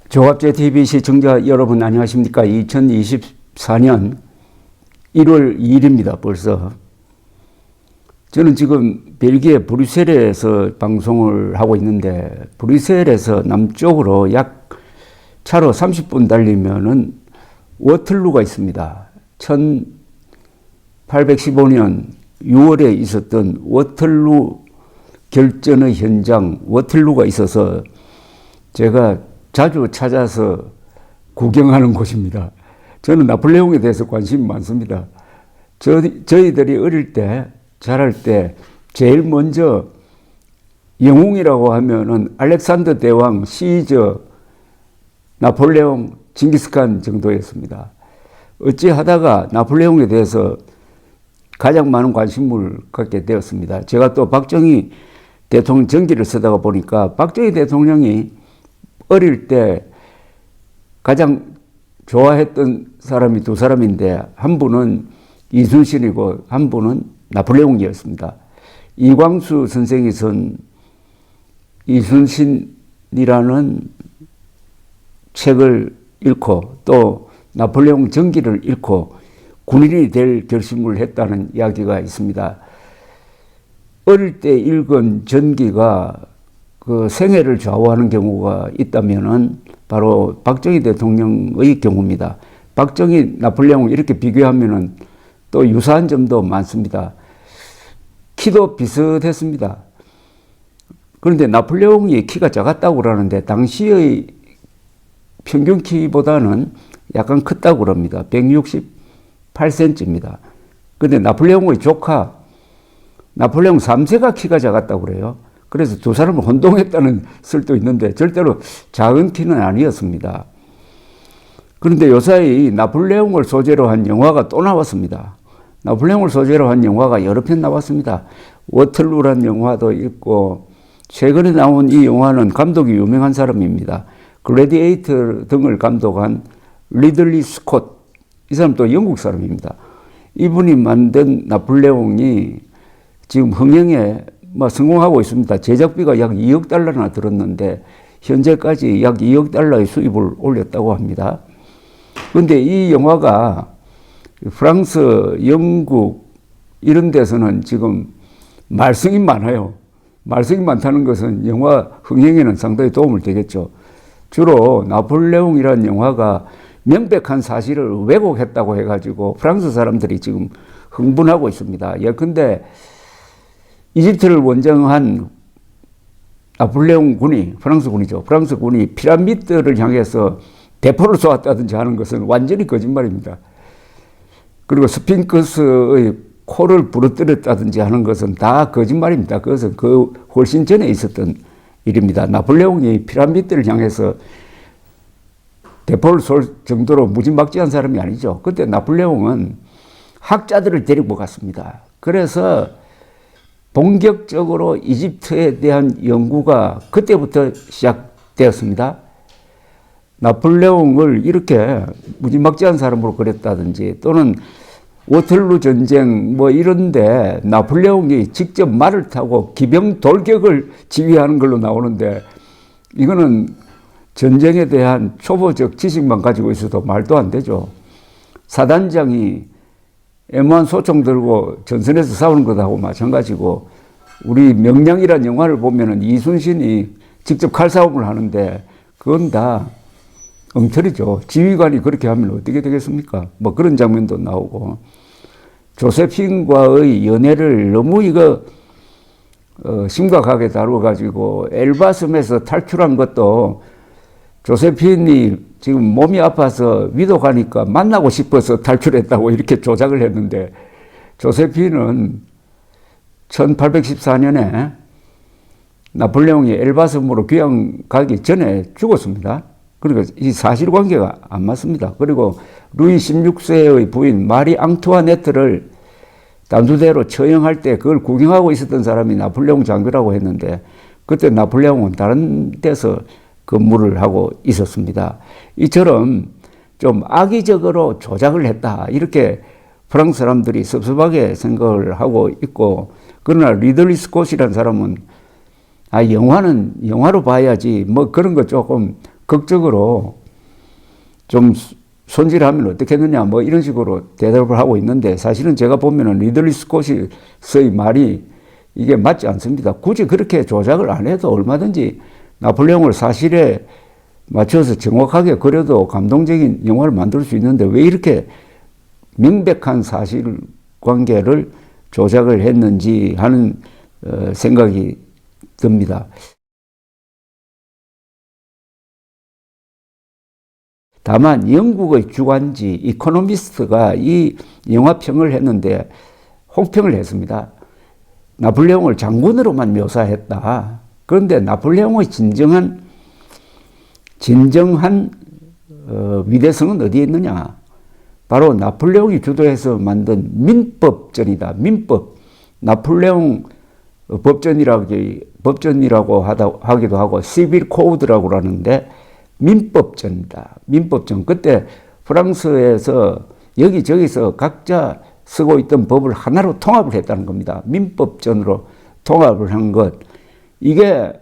조갑제 TV 시청자 여러분 안녕하십니까? 2024년 1월 2일입니다. 벌써. 저는 지금 벨기에 브뤼셀에서 방송을 하고 있는데 브뤼셀에서 남쪽으로 약 차로 30분 달리면은 워틀루가 있습니다. 1815년 6월에 있었던 워틀루 결전의 현장 워틀루가 있어서 제가 자주 찾아서 구경하는 곳입니다. 저는 나폴레옹에 대해서 관심이 많습니다. 저희들이 어릴 때, 자랄 때 제일 먼저 영웅이라고 하면은 알렉산더 대왕, 시저, 나폴레옹, 징기스칸 정도였습니다. 어찌하다가 나폴레옹에 대해서 가장 많은 관심을 갖게 되었습니다. 제가 또 박정희 대통령 전기를 쓰다가 보니까 박정희 대통령이 어릴 때 가장 좋아했던 사람이 두 사람인데 한 분은 이순신이고 한 분은 나폴레옹이었습니다. 이광수 선생이 쓴 이순신이라는 책을 읽고 또 나폴레옹 전기를 읽고 군인이 될 결심을 했다는 이야기가 있습니다. 어릴 때 읽은 전기가 그 생애를 좌우하는 경우가 있다면은 바로 박정희 대통령의 경우입니다. 박정희, 나폴레옹 이렇게 비교하면은 또 유사한 점도 많습니다. 키도 비슷했습니다. 그런데 나폴레옹이 키가 작았다고 그러는데 당시의 평균 키보다는 약간 컸다고 그럽니다. 168cm입니다. 그런데 나폴레옹의 조카, 나폴레옹 3세가 키가 작았다고 그래요. 그래서 두 사람을 혼동했다는 설도 있는데 절대로 작은 키는 아니었습니다. 그런데 요사이 나폴레옹을 소재로 한 영화가 또 나왔습니다. 나폴레옹을 소재로 한 영화가 여러 편 나왔습니다. 워틀루라는 영화도 있고 최근에 나온 이 영화는 감독이 유명한 사람입니다. 글래디에이터 등을 감독한 리들리 스콧, 이 사람도 영국 사람입니다. 이분이 만든 나폴레옹이 지금 흥행에 성공하고 있습니다. 제작비가 약 2억 달러나 들었는데 현재까지 약 2억 달러의 수입을 올렸다고 합니다. 그런데 이 영화가 프랑스, 영국 이런 데서는 지금 말썽이 많아요. 말썽이 많다는 것은 영화 흥행에는 상당히 도움을 되겠죠. 주로 나폴레옹이라는 영화가 명백한 사실을 왜곡했다고 해가지고 프랑스 사람들이 지금 흥분하고 있습니다. 예컨대 이집트를 원정한 나폴레옹 군이, 프랑스 군이죠. 프랑스 군이 피라미드를 향해서 대포를 쏘았다든지 하는 것은 완전히 거짓말입니다. 그리고 스핑크스의 코를 부러뜨렸다든지 하는 것은 다 거짓말입니다. 그것은 그 훨씬 전에 있었던 일입니다. 나폴레옹이 피라미드를 향해서 대포를 쏠 정도로 무지막지한 사람이 아니죠. 그때 나폴레옹은 학자들을 데리고 갔습니다. 그래서 본격적으로 이집트에 대한 연구가 그때부터 시작되었습니다. 나폴레옹을 이렇게 무지막지한 사람으로 그렸다든지 또는 워털루 전쟁 이런데 나폴레옹이 직접 말을 타고 기병 돌격을 지휘하는 걸로 나오는데 이거는 전쟁에 대한 초보적 지식만 가지고 있어도 말도 안 되죠. 사단장이 M1 소총 들고 전선에서 싸우는 것하고 마찬가지고 우리 명량이라는 영화를 보면은 이순신이 직접 칼싸움을 하는데 그건 다 엉터리죠. 지휘관이 그렇게 하면 어떻게 되겠습니까? 그런 장면도 나오고 조세핀과의 연애를 너무 심각하게 다뤄가지고 엘바섬에서 탈출한 것도 조세핀이 지금 몸이 아파서 위도 가니까 만나고 싶어서 탈출했다고 이렇게 조작을 했는데 조세핀은 1814년에 나폴레옹이 엘바섬으로 귀양 가기 전에 죽었습니다. 그러니까 이 사실관계가 안 맞습니다. 그리고 루이 16세의 부인 마리 앙투아네트를 단두대로 처형할 때 그걸 구경하고 있었던 사람이 나폴레옹 장교라고 했는데 그때 나폴레옹은 다른 데서 근무를 하고 있었습니다. 이처럼 좀 악의적으로 조작을 했다. 이렇게 프랑스 사람들이 섭섭하게 생각을 하고 있고, 그러나 리들리 스콧이라는 사람은 영화는 영화로 봐야지 그런 거 조금 극적으로 좀 손질하면 어떻겠느냐 뭐 이런 식으로 대답을 하고 있는데, 사실은 제가 보면은 리들리 스콧의 말이 이게 맞지 않습니다. 굳이 그렇게 조작을 안 해도 얼마든지 나폴레옹을 사실에 맞춰서 정확하게 그려도 감동적인 영화를 만들 수 있는데, 왜 이렇게 명백한 사실관계를 조작을 했는지 하는 생각이 듭니다. 다만 영국의 주간지 이코노미스트가 이 영화평을 했는데 혹평을 했습니다. 나폴레옹을 장군으로만 묘사했다. 그런데 나폴레옹의 진정한 위대성은 어디에 있느냐? 바로 나폴레옹이 주도해서 만든 민법전이다. 민법. 나폴레옹 법전이라고 하기도 하고 시빌 코드라고 하는데 민법전이다. 민법전. 그때 프랑스에서 여기저기서 각자 쓰고 있던 법을 하나로 통합을 했다는 겁니다. 민법전으로 통합을 한 것. 이게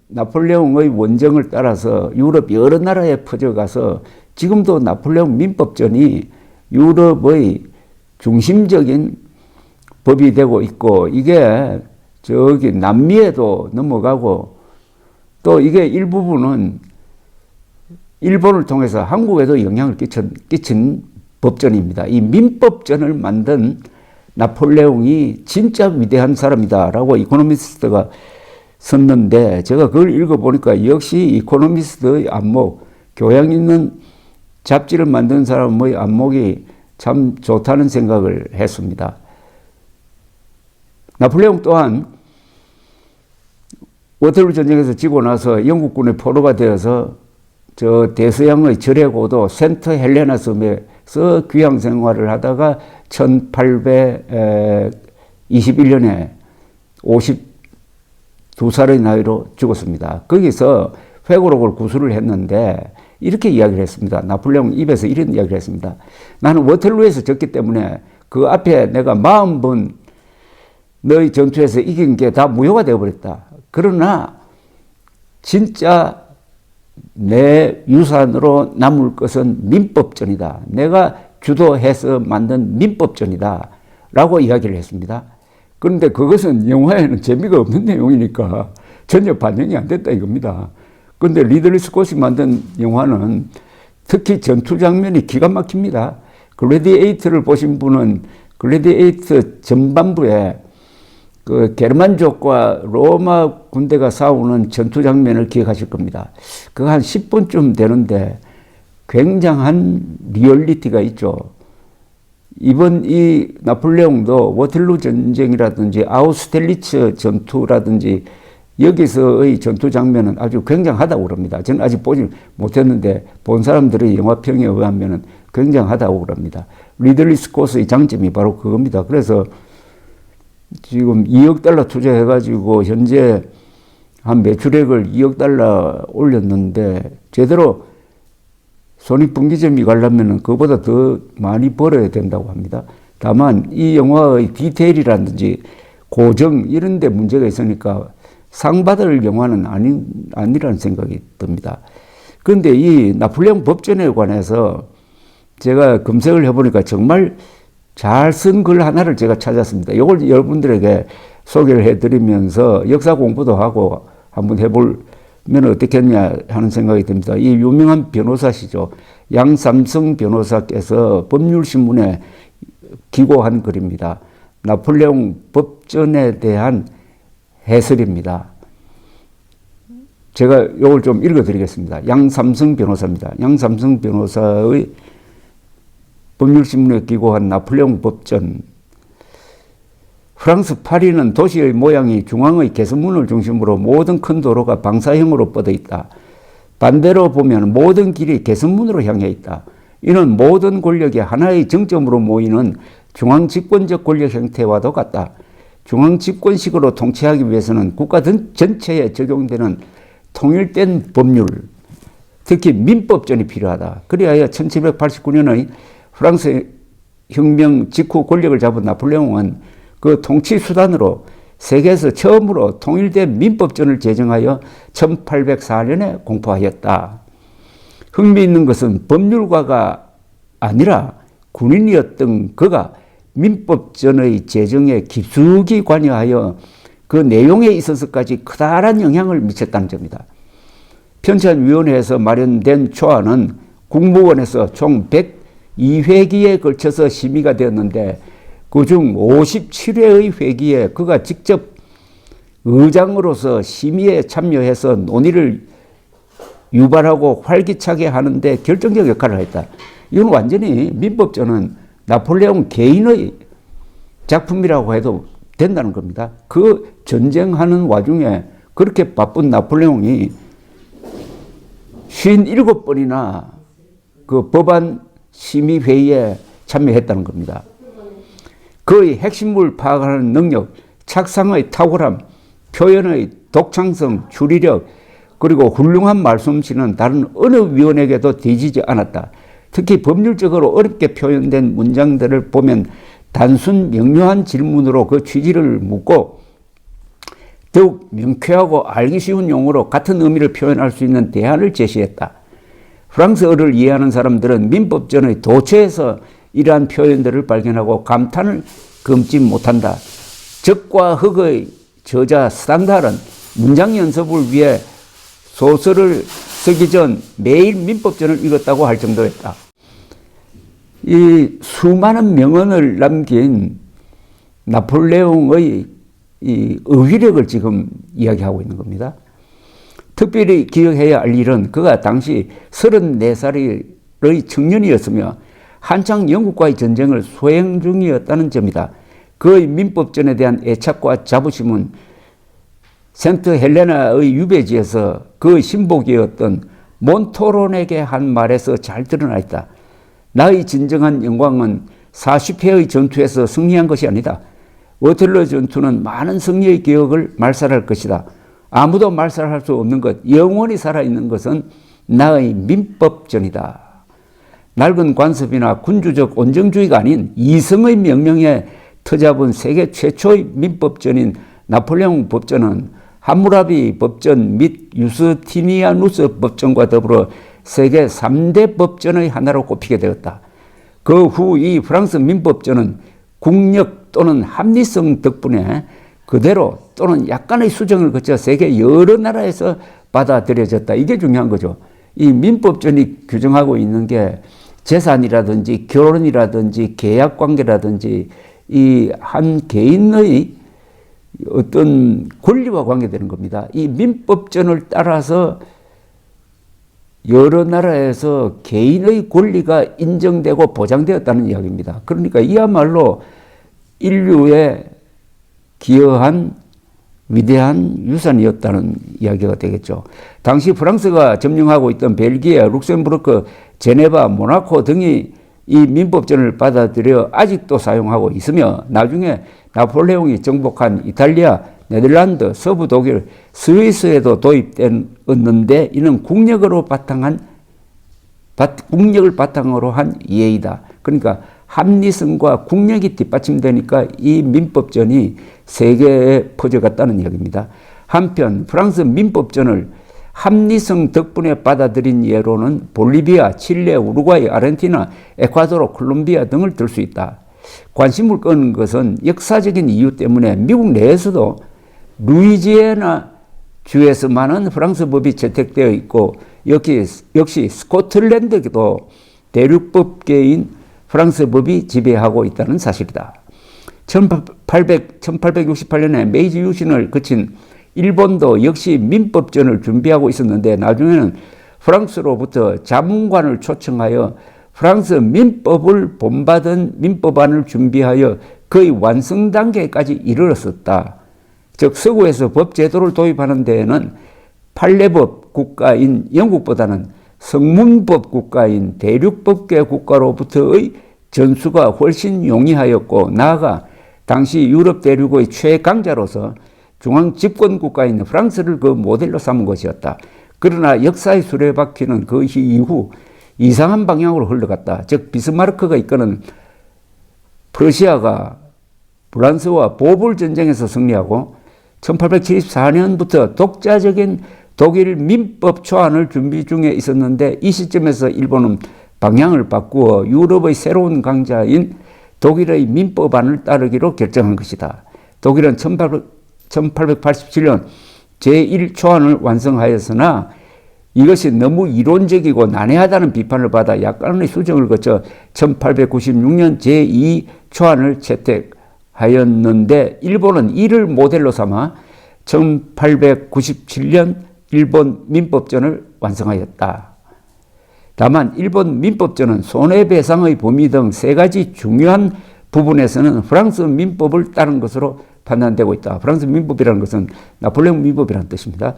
나폴레옹의 원정을 따라서 유럽 여러 나라에 퍼져가서 지금도 나폴레옹 민법전이 유럽의 중심적인 법이 되고 있고, 이게 저기 남미에도 넘어가고, 또 이게 일부분은 일본을 통해서 한국에도 영향을 끼친 법전입니다. 이 민법전을 만든 나폴레옹이 진짜 위대한 사람이다라고 이코노미스트가 썼는데, 제가 그걸 읽어보니까 역시 이코노미스트의 안목, 교양 있는 잡지를 만든 사람의 안목이 참 좋다는 생각을 했습니다. 나폴레옹 또한 워털루 전쟁에서 지고 나서 영국군의 포로가 되어서 저 대서양의 절해고도 센트 헬레나 섬에서 귀양 생활을 하다가 1821년에 52살의 나이로 죽었습니다. 거기서 회고록을 구술을 했는데 이렇게 이야기를 했습니다. 나폴레옹 입에서 이런 이야기를 했습니다. 나는 워털루에서 졌기 때문에 그 앞에 내가 40번 너희 전투에서 이긴 게 다 무효가 되어버렸다. 그러나 진짜 내 유산으로 남을 것은 민법전이다. 내가 주도해서 만든 민법전이다. 라고 이야기를 했습니다. 그런데 그것은 영화에는 재미가 없는 내용이니까 전혀 반영이 안 됐다 이겁니다. 그런데 리들리 스콧이 만든 영화는 특히 전투 장면이 기가 막힙니다. 글래디에이터를 보신 분은 글래디에이터 전반부에 그 게르만족과 로마 군대가 싸우는 전투 장면을 기억하실 겁니다. 그거 한 10분쯤 되는데 굉장한 리얼리티가 있죠. 이번 이 나폴레옹도 워털루 전쟁이라든지 아우스텔리츠 전투라든지 여기서의 전투 장면은 아주 굉장하다고 그럽니다. 저는 아직 보지 못했는데 본 사람들의 영화평에 의하면 굉장하다고 그럽니다. 리들리 스콧의 장점이 바로 그겁니다. 그래서 지금 2억 달러 투자해가지고 현재 한 매출액을 2억 달러 올렸는데 제대로 손익분기점이 가려면 그거보다 더 많이 벌어야 된다고 합니다. 다만 이 영화의 디테일이라든지 고정 이런 데 문제가 있으니까 상 받을 영화는 아니라는 생각이 듭니다. 그런데 이 나폴레옹 법전에 관해서 제가 검색을 해보니까 정말 잘 쓴 글 하나를 제가 찾았습니다. 이걸 여러분들에게 소개를 해드리면서 역사 공부도 하고 한번 해보면 어떻겠냐 하는 생각이 듭니다. 이 유명한 변호사시죠. 양삼성 변호사께서 법률신문에 기고한 글입니다. 나폴레옹 법전에 대한 해설입니다. 제가 이걸 좀 읽어드리겠습니다. 양삼성 변호사입니다. 양삼성 변호사의 법률신문에 기고한 나폴레옹 법전. 프랑스 파리는 도시의 모양이 중앙의 개선문을 중심으로 모든 큰 도로가 방사형으로 뻗어 있다. 반대로 보면 모든 길이 개선문으로 향해 있다. 이는 모든 권력이 하나의 정점으로 모이는 중앙집권적 권력 형태와도 같다. 중앙집권식으로 통치하기 위해서는 국가 전체에 적용되는 통일된 법률, 특히 민법전이 필요하다. 그리하여 1789년의 프랑스 혁명 직후 권력을 잡은 나폴레옹은 그 통치 수단으로 세계에서 처음으로 통일된 민법전을 제정하여 1804년에 공포하였다. 흥미있는 것은 법률가가 아니라 군인이었던 그가 민법전의 제정에 깊숙이 관여하여 그 내용에 있어서까지 커다란 영향을 미쳤다는 점이다. 편찬위원회에서 마련된 초안은 국무원에서 총 102회기에 걸쳐서 심의가 되었는데 그중 57회의 회기에 그가 직접 의장으로서 심의에 참여해서 논의를 유발하고 활기차게 하는데 결정적 역할을 했다. 이건 완전히 민법전은 나폴레옹 개인의 작품이라고 해도 된다는 겁니다. 그 전쟁하는 와중에 그렇게 바쁜 나폴레옹이 57번이나 그 법안 심의회의에 참여했다는 겁니다. 그의 핵심을 파악하는 능력, 착상의 탁월함, 표현의 독창성, 추리력, 그리고 훌륭한 말솜씨는 다른 어느 위원에게도 뒤지지 않았다. 특히 법률적으로 어렵게 표현된 문장들을 보면 단순 명료한 질문으로 그 취지를 묻고 더욱 명쾌하고 알기 쉬운 용어로 같은 의미를 표현할 수 있는 대안을 제시했다. 프랑스어를 이해하는 사람들은 민법전의 도처에서 이러한 표현들을 발견하고 감탄을 금치 못한다. 적과 흑의 저자 스탕달은 문장 연습을 위해 소설을 쓰기 전 매일 민법전을 읽었다고 할 정도였다. 이 수많은 명언을 남긴 나폴레옹의 이 의휘력을 지금 이야기하고 있는 겁니다. 특별히 기억해야 할 일은 그가 당시 34살의 청년이었으며 한창 영국과의 전쟁을 수행 중이었다는 점이다. 그의 민법전에 대한 애착과 자부심은 센트 헬레나의 유배지에서 그의 신복이었던 몬토론에게 한 말에서 잘 드러나 있다. 나의 진정한 영광은 40회의 전투에서 승리한 것이 아니다. 워털로 전투는 많은 승리의 기억을 말살할 것이다. 아무도 말살할 수 없는 것, 영원히 살아있는 것은 나의 민법전이다. 낡은 관습이나 군주적 온정주의가 아닌 이성의 명령에 터잡은 세계 최초의 민법전인 나폴레옹 법전은 함무라비 법전 및 유스티니아누스 법전과 더불어 세계 3대 법전의 하나로 꼽히게 되었다. 그 후 이 프랑스 민법전은 국력 또는 합리성 덕분에 그대로 또는 약간의 수정을 거쳐 세계 여러 나라에서 받아들여졌다. 이게 중요한 거죠. 이 민법전이 규정하고 있는 게 재산이라든지 결혼이라든지 계약관계라든지 이 한 개인의 어떤 권리와 관계되는 겁니다. 이 민법전을 따라서 여러 나라에서 개인의 권리가 인정되고 보장되었다는 이야기입니다. 그러니까 이야말로 인류에 기여한 위대한 유산이었다는 이야기가 되겠죠. 당시 프랑스가 점령하고 있던 벨기에, 룩셈부르크, 제네바, 모나코 등이 이 민법전을 받아들여 아직도 사용하고 있으며 나중에 나폴레옹이 정복한 이탈리아, 네덜란드, 서부 독일, 스위스에도 도입되었는데 이는 국력을 바탕으로 한 예의다. 그러니까 합리성과 국력이 뒷받침되니까 이 민법전이 세계에 퍼져갔다는 이야기입니다. 한편 프랑스 민법전을 합리성 덕분에 받아들인 예로는 볼리비아, 칠레, 우루과이, 아르헨티나, 에콰도르, 콜롬비아 등을 들 수 있다. 관심을 끄는 것은 역사적인 이유 때문에 미국 내에서도 루이지애나 주에서 많은 프랑스 법이 채택되어 있고 역시 스코틀랜드도 대륙법계인 프랑스 법이 지배하고 있다는 사실이다. 1868년에 메이지 유신을 거친 일본도 역시 민법전을 준비하고 있었는데 나중에는 프랑스로부터 자문관을 초청하여 프랑스 민법을 본받은 민법안을 준비하여 거의 완성 단계까지 이르렀었다. 즉 서구에서 법 제도를 도입하는 데에는 판례법 국가인 영국보다는 성문법 국가인 대륙법계 국가로부터의 전수가 훨씬 용이하였고 나아가 당시 유럽 대륙의 최강자로서 중앙 집권 국가인 프랑스를 그 모델로 삼은 것이었다. 그러나 역사의 수레바퀴는 그 이후 이상한 방향으로 흘러갔다. 즉 비스마르크가 이끄는 프러시아가 프랑스와 보불 전쟁에서 승리하고 1874년부터 독자적인 독일 민법 초안을 준비 중에 있었는데 이 시점에서 일본은 방향을 바꾸어 유럽의 새로운 강자인 독일의 민법안을 따르기로 결정한 것이다. 독일은 1887년 제1초안을 완성하였으나 이것이 너무 이론적이고 난해하다는 비판을 받아 약간의 수정을 거쳐 1896년 제2초안을 채택하였는데 일본은 이를 모델로 삼아 1897년 일본 민법전을 완성하였다. 다만 일본 민법전은 손해배상의 범위 등 세 가지 중요한 부분에서는 프랑스 민법을 따른 것으로 판단되고 있다. 프랑스 민법이라는 것은 나폴레옹 민법이라는 뜻입니다.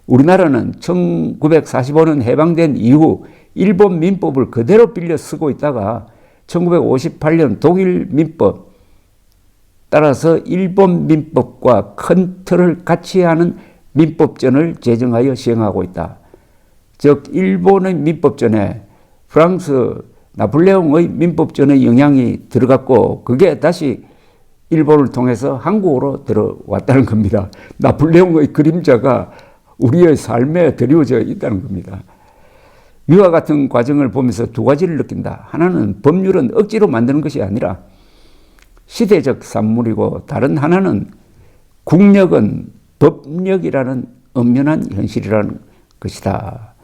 우리나라는 1945년 해방된 이후 일본 민법을 그대로 빌려 쓰고 있다가 1958년 독일 민법 따라서 일본 민법과 큰 틀을 같이 하는 민법전을 제정하여 시행하고 있다. 즉 일본의 민법전에 프랑스 나폴레옹의 민법전의 영향이 들어갔고 그게 다시 일본을 통해서 한국으로 들어왔다는 겁니다. 나폴레옹의 그림자가 우리의 삶에 드리워져 있다는 겁니다. 이와 같은 과정을 보면서 두 가지를 느낀다. 하나는 법률은 억지로 만드는 것이 아니라 시대적 산물이고 다른 하나는 국력은 법력이라는 엄연한 현실이라는 것이다.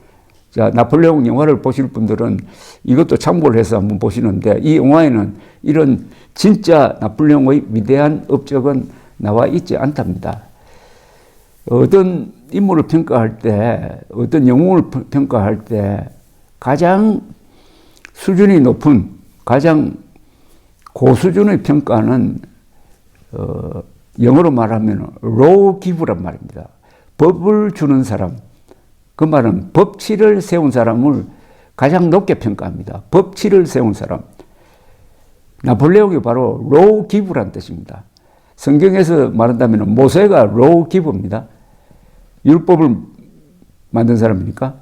자, 나폴레옹 영화를 보실 분들은 이것도 참고를 해서 한번 보시는데 이 영화에는 이런 진짜 나폴레옹의 위대한 업적은 나와 있지 않답니다. 어떤 인물을 평가할 때, 어떤 영웅을 평가할 때 가장 수준이 높은, 가장 고수준의 평가는 영어로 말하면 lawgiver란 말입니다. 법을 주는 사람. 그 말은 법치를 세운 사람을 가장 높게 평가합니다. 법치를 세운 사람. 나폴레옹이 바로 lawgiver란 뜻입니다. 성경에서 말한다면 모세가 lawgiver입니다. 율법을 만든 사람입니까?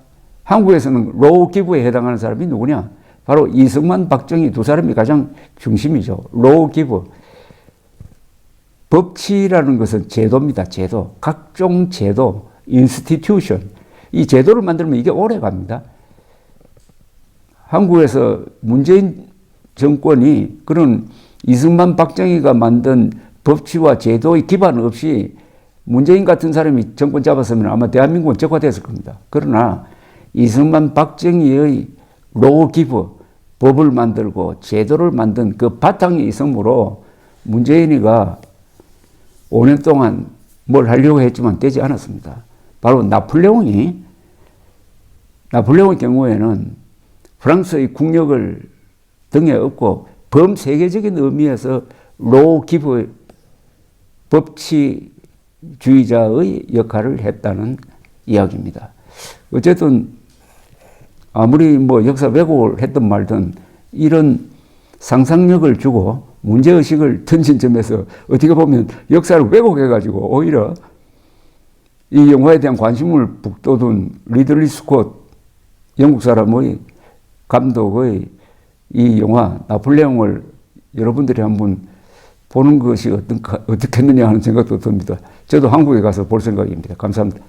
한국에서는 lawgiver에 해당하는 사람이 누구냐? 바로 이승만, 박정희 두 사람이 가장 중심이죠. lawgiver. 법치라는 것은 제도입니다. 제도. 각종 제도, institution. 이 제도를 만들면 이게 오래 갑니다. 한국에서 문재인 정권이 그런 이승만, 박정희가 만든 법치와 제도의 기반 없이 문재인 같은 사람이 정권 잡았으면 아마 대한민국은 적화됐을 겁니다. 그러나 이승만, 박정희의 lawgiver, 법을 만들고 제도를 만든 그 바탕이 있으므로 문재인이가 5년 동안 뭘 하려고 했지만 되지 않았습니다. 바로 나폴레옹의 경우에는 프랑스의 국력을 등에 업고 범세계적인 의미에서 lawgiver, 법치주의자의 역할을 했다는 이야기입니다. 어쨌든 아무리 뭐 역사 왜곡을 했든 말든 이런 상상력을 주고 문제의식을 던진 점에서 어떻게 보면 역사를 왜곡해가지고 오히려 이 영화에 대한 관심을 북돋운 리들리 스콧 영국 사람의 감독의 이 영화 나폴레옹을 여러분들이 한번 보는 것이 어떻겠느냐 하는 생각도 듭니다. 저도 한국에 가서 볼 생각입니다. 감사합니다.